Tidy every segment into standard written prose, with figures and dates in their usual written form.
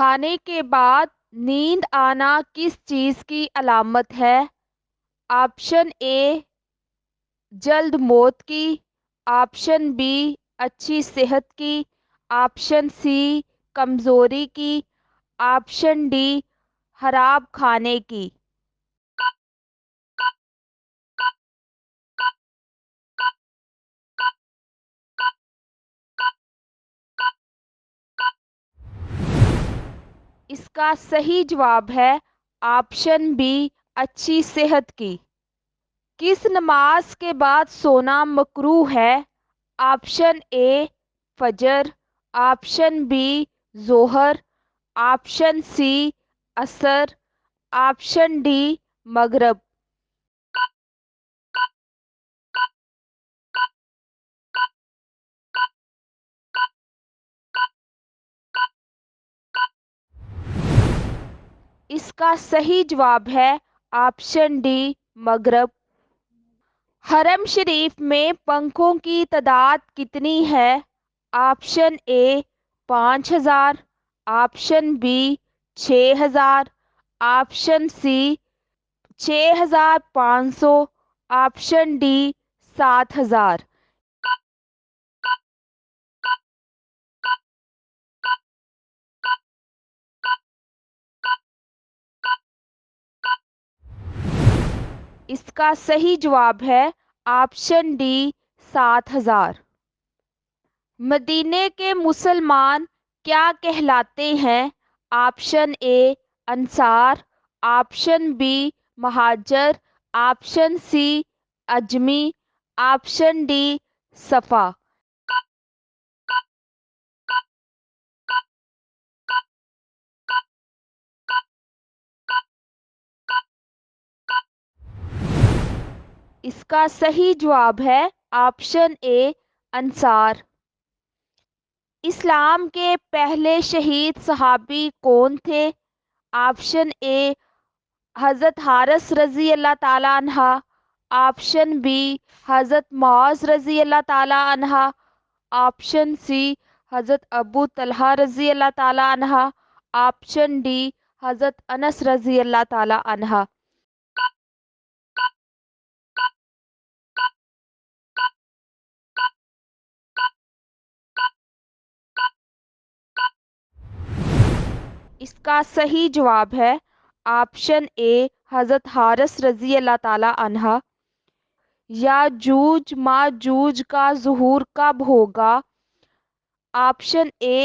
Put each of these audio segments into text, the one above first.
کھانے کے بعد نیند آنا کس چیز کی علامت ہے؟ آپشن اے جلد موت کی، آپشن بی اچھی صحت کی، آپشن سی کمزوری کی، آپشن ڈی خراب کھانے کی۔ اس کا صحیح جواب ہے آپشن بی اچھی صحت کی۔ کس نماز کے بعد سونا مکروہ ہے؟ آپشن اے فجر، آپشن بی ظہر، آپشن سی عصر، آپشن ڈی مغرب۔ اس کا صحیح جواب ہے آپشن ڈی مغرب۔ حرم شریف میں پنکھوں کی تعداد کتنی ہے؟ Option A 5000، option B 6000، option C 6500، option D 7000۔ اس کا صحیح جواب ہے آپشن ڈی 7000۔ مدینے کے مسلمان کیا کہلاتے ہیں؟ آپشن اے انصار، آپشن بی مہاجر، آپشن سی اجمی، آپشن ڈی صفا۔ اس کا صحیح جواب ہے آپشن اے انصار۔ اسلام کے پہلے شہید صحابی کون تھے؟ آپشن اے حضرت حارث رضی اللہ تعالیٰ عنہ، آپشن بی حضرت معاذ رضی اللہ تعالیٰ عنہ، آپشن سی حضرت ابو طلحہ رضی اللہ تعالیٰ عنہ، آپشن ڈی حضرت انس رضی اللہ تعالیٰ عنہ۔ اس کا صحیح جواب ہے آپشن اے حضرت حارث رضی اللہ تعالیٰ عنہ۔ یاجوج ماجوج کا ظہور کب ہوگا؟ آپشن اے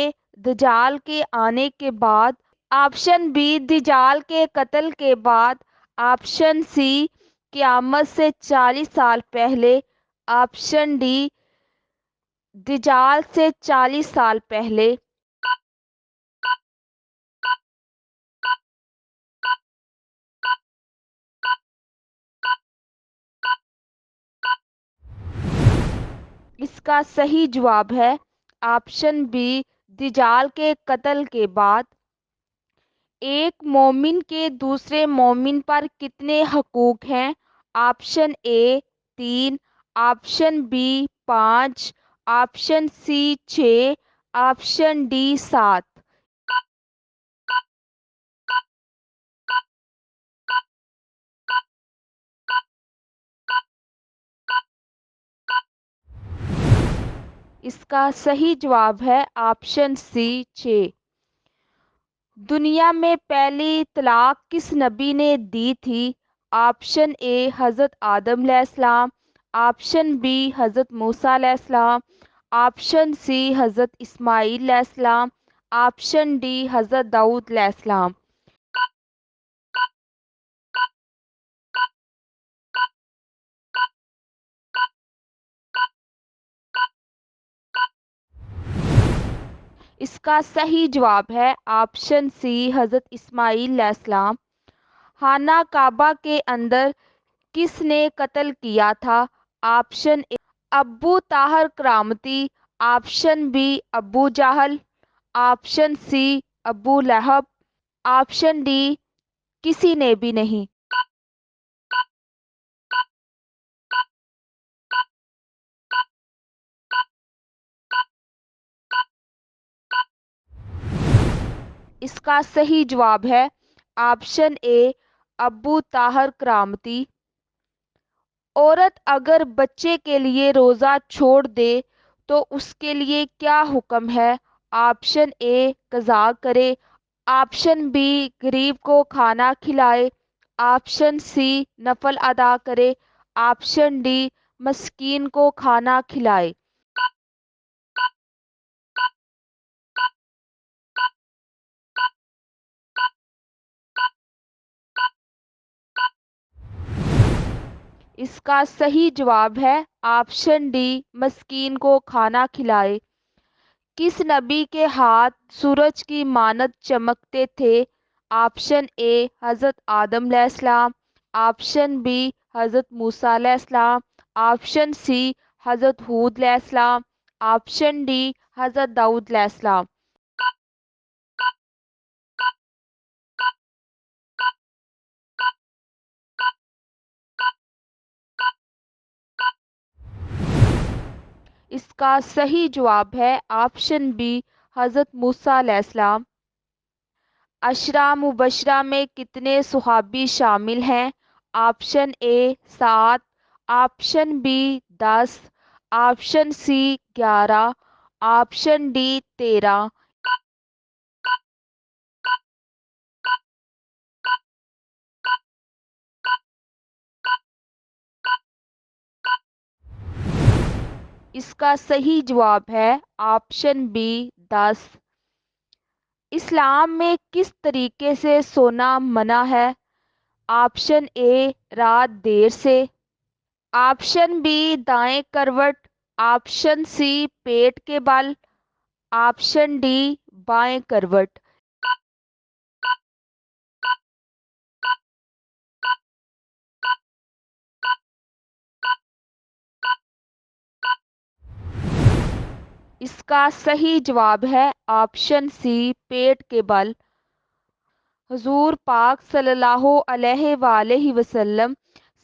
دجال کے آنے کے بعد، آپشن بی دجال کے قتل کے بعد، آپشن سی قیامت سے 40 سال پہلے، آپشن ڈی دجال سے 40 سال پہلے۔ اس کا صحیح جواب ہے آپشن بی دجال کے قتل کے بعد۔ ایک مومن کے دوسرے مومن پر کتنے حقوق ہیں؟ Option A 3، option B 5، option C 6، option D 7۔ اس کا صحیح جواب ہے آپشن سی 6۔ دنیا میں پہلی طلاق کس نبی نے دی تھی؟ آپشن اے حضرت آدم علیہ السلام، آپشن بی حضرت موسیٰ علیہ السلام، آپشن سی حضرت اسماعیل علیہ السلام، آپشن ڈی حضرت داؤد علیہ السلام۔ اس کا صحیح جواب ہے آپشن سی حضرت اسماعیل علیہ السلام۔ خانہ کعبہ کے اندر کس نے قتل کیا تھا؟ Option A Abu Tahir Karamati, option B Abu Jahl, option C Abu Lahab, option D کسی نے بھی نہیں۔ اس کا صحیح جواب ہے آپشن اے ابو طاہر کرامتی۔ عورت اگر بچے کے لیے روزہ چھوڑ دے تو اس کے لیے کیا حکم ہے؟ آپشن اے قضا کرے، آپشن بی غریب کو کھانا کھلائے، آپشن سی نفل ادا کرے، آپشن ڈی مسکین کو کھانا کھلائے۔ اس کا صحیح جواب ہے آپشن ڈی مسکین کو کھانا کھلائے۔ کس نبی کے ہاتھ سورج کی مانند چمکتے تھے؟ آپشن اے حضرت آدم علیہ السلام، آپشن بی حضرت موسیٰ علیہ السلام، آپشن سی حضرت ہود علیہ السلام، آپشن ڈی حضرت داؤد علیہ السلام۔ اس کا صحیح جواب ہے آپشن بی حضرت موسیٰ علیہ السلام۔ عشرہ مبشرہ میں کتنے صحابی شامل ہیں؟ Option A 7، option B 10، option C 11، option D 13۔ اس کا صحیح جواب ہے آپشن بی 10۔ اسلام میں کس طریقے سے سونا منع ہے؟ آپشن اے رات دیر سے، آپشن بی دائیں کروٹ، آپشن سی پیٹ کے بل، آپشن ڈی بائیں کروٹ۔ اس کا صحیح جواب ہے آپشن سی پیٹ کے بل۔ حضور پاک صلی اللہ علیہ وآلہ وسلم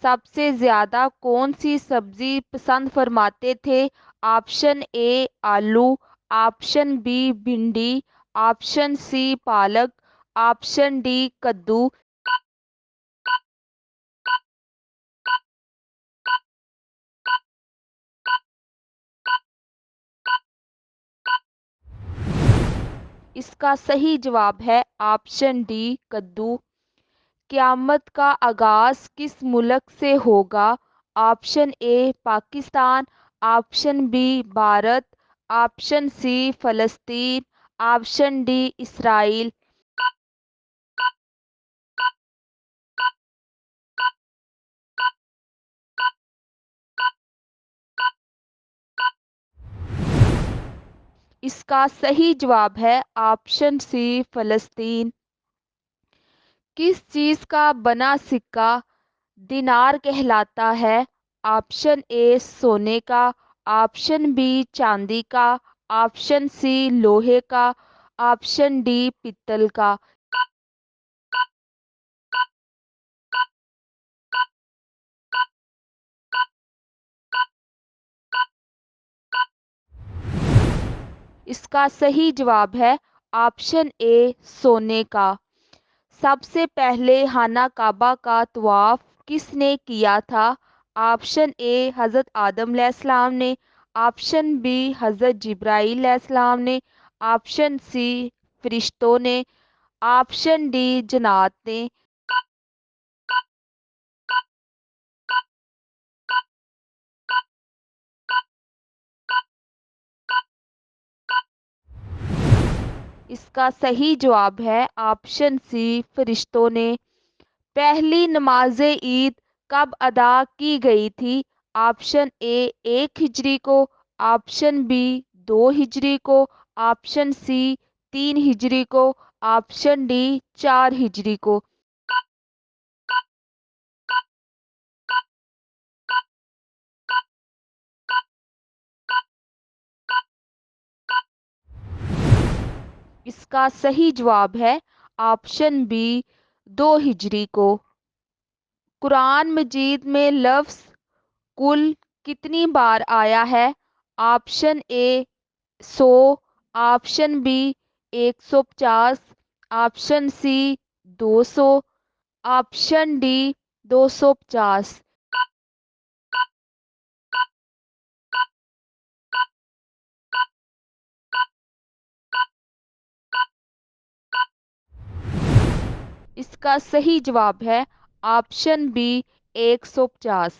سب سے زیادہ کون سی سبزی پسند فرماتے تھے؟ آپشن اے آلو، آپشن بی بھنڈی، آپشن سی پالک، آپشن ڈی کدو۔ اس کا صحیح جواب ہے آپشن ڈی کدو۔ قیامت کا آغاز کس ملک سے ہوگا؟ Option A Pakistan, option B Bharat, option C فلسطین، آپشن ڈی اسرائیل۔ اس کا صحیح جواب ہے آپشن سی فلسطین۔ کس چیز کا بنا سکہ دینار کہلاتا ہے؟ آپشن اے سونے کا، آپشن بی چاندی کا، آپشن سی لوہے کا، آپشن ڈی پتل کا۔ اس کا صحیح جواب ہے آپشن اے سونے کا۔ سب سے پہلے خانہ کعبہ کا طواف کس نے کیا تھا؟ آپشن اے حضرت آدم علیہ السلام نے، آپشن بی حضرت جبرائیل علیہ السلام نے، آپشن سی فرشتوں نے، آپشن ڈی جنات نے۔ اس کا صحیح جواب ہے آپشن سی فرشتوں نے۔ پہلی نماز عید کب ادا کی گئی تھی؟ آپشن اے 1 ہجری کو، آپشن بی 2 ہجری کو، آپشن سی 3 ہجری کو، آپشن ڈی 4 ہجری کو۔ اس کا صحیح جواب ہے آپشن بی 2 ہجری کو۔ قرآن مجید میں لفظ کل کتنی بار آیا ہے؟ Option A 100، option B 150، option C 200، option D 250۔ اس کا صحیح جواب ہے آپشن بی 150۔